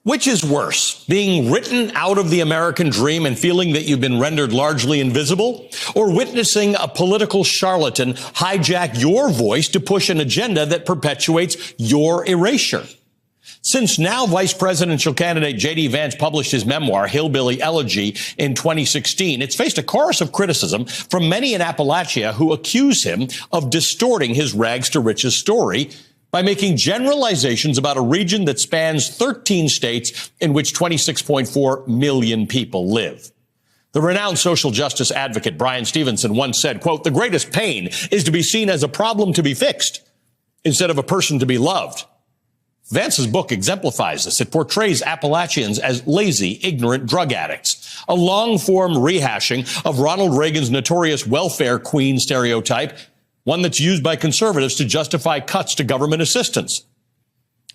Which is worse, being written out of the American dream and feeling that you've been rendered largely invisible, or witnessing a political charlatan hijack your voice to push an agenda that perpetuates your erasure? Since now vice presidential candidate J.D. Vance published his memoir, Hillbilly Elegy, in 2016, it's faced a chorus of criticism from many in Appalachia who accuse him of distorting his rags to riches story by making generalizations about a region that spans 13 states in which 26.4 million people live. The renowned social justice advocate Brian Stevenson once said, quote, "The greatest pain is to be seen as a problem to be fixed instead of a person to be loved." Vance's book exemplifies this. It portrays Appalachians as lazy, ignorant drug addicts, a long-form rehashing of Ronald Reagan's notorious welfare queen stereotype, one that's used by conservatives to justify cuts to government assistance.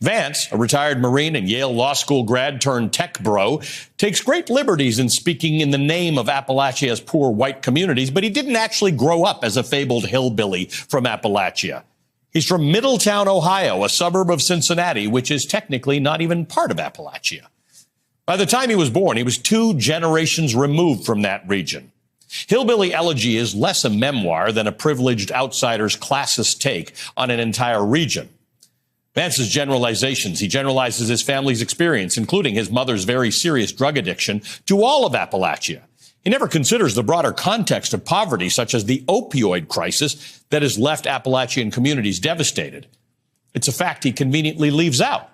Vance, a retired Marine and Yale Law School grad turned tech bro, takes great liberties in speaking in the name of Appalachia's poor white communities, but he didn't actually grow up as a fabled hillbilly from Appalachia. He's from Middletown, Ohio, a suburb of Cincinnati, which is technically not even part of Appalachia. By the time he was born, he was 2 generations removed from that region. Hillbilly Elegy is less a memoir than a privileged outsider's classist take on an entire region. Vance's generalizations, he generalizes his family's experience, including his mother's very serious drug addiction, to all of Appalachia. He never considers the broader context of poverty, such as the opioid crisis that has left Appalachian communities devastated. It's a fact he conveniently leaves out,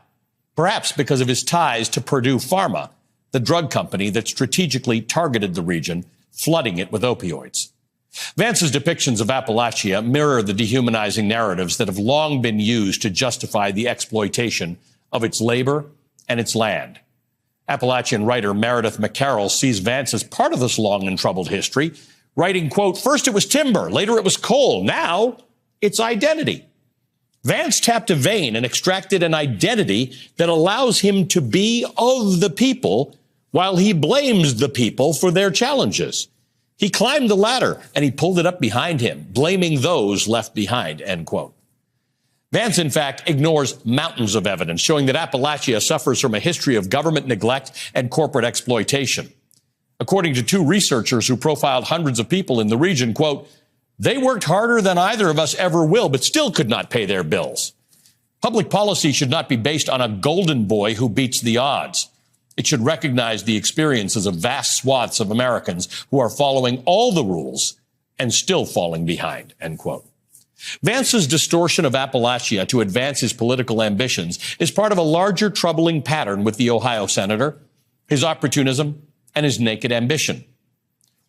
perhaps because of his ties to Purdue Pharma, the drug company that strategically targeted the region, flooding it with opioids. Vance's depictions of Appalachia mirror the dehumanizing narratives that have long been used to justify the exploitation of its labor and its land. Appalachian writer Meredith McCarroll sees Vance as part of this long and troubled history, writing, quote, "First it was timber, later it was coal, now it's identity." Vance tapped a vein and extracted an identity that allows him to be of the people while he blames the people for their challenges. He climbed the ladder and he pulled it up behind him, blaming those left behind, end quote. Vance, in fact, ignores mountains of evidence showing that Appalachia suffers from a history of government neglect and corporate exploitation. According to 2 researchers who profiled hundreds of people in the region, quote, "They worked harder than either of us ever will, but still could not pay their bills." Public policy should not be based on a golden boy who beats the odds. It should recognize the experiences of vast swaths of Americans who are following all the rules and still falling behind, end quote. Vance's distortion of Appalachia to advance his political ambitions is part of a larger troubling pattern with the Ohio senator, his opportunism, and his naked ambition.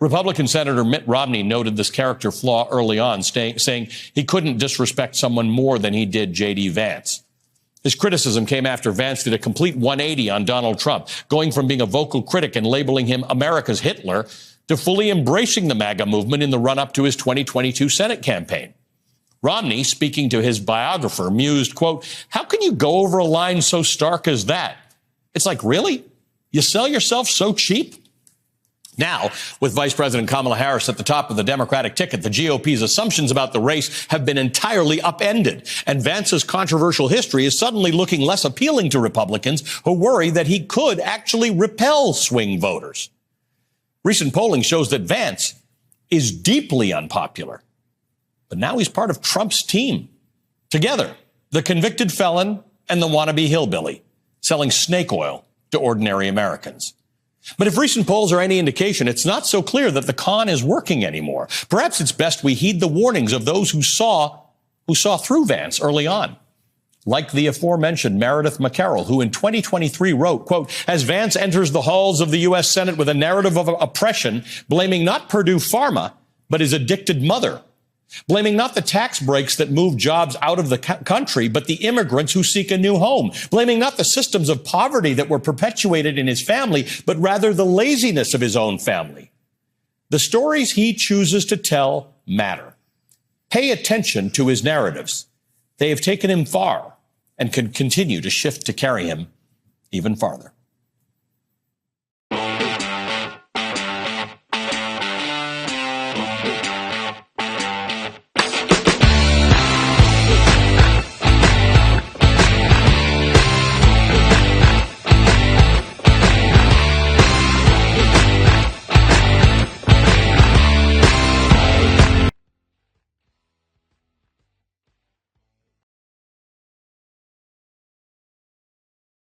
Republican Senator Mitt Romney noted this character flaw early on, saying he couldn't disrespect someone more than he did J.D. Vance. His criticism came after Vance did a complete 180 on Donald Trump, going from being a vocal critic and labeling him America's Hitler to fully embracing the MAGA movement in the run-up to his 2022 Senate campaign. Romney, speaking to his biographer, mused, quote, "How can you go over a line so stark as that? It's like, really? You sell yourself so cheap?" Now, with Vice President Kamala Harris at the top of the Democratic ticket, the GOP's assumptions about the race have been entirely upended, and Vance's controversial history is suddenly looking less appealing to Republicans who worry that he could actually repel swing voters. Recent polling shows that Vance is deeply unpopular, but now he's part of Trump's team. Together, the convicted felon and the wannabe hillbilly, selling snake oil to ordinary Americans. But if recent polls are any indication, it's not so clear that the con is working anymore. Perhaps it's best we heed the warnings of those who saw through Vance early on. Like the aforementioned Meredith McCarroll, who in 2023 wrote, quote, "As Vance enters the halls of the U.S. Senate with a narrative of oppression, blaming not Purdue Pharma, but his addicted mother, blaming not the tax breaks that move jobs out of the country, but the immigrants who seek a new home, blaming not the systems of poverty that were perpetuated in his family, but rather the laziness of his own family. The stories he chooses to tell matter. Pay attention to his narratives. They have taken him far and can continue to shift to carry him even farther."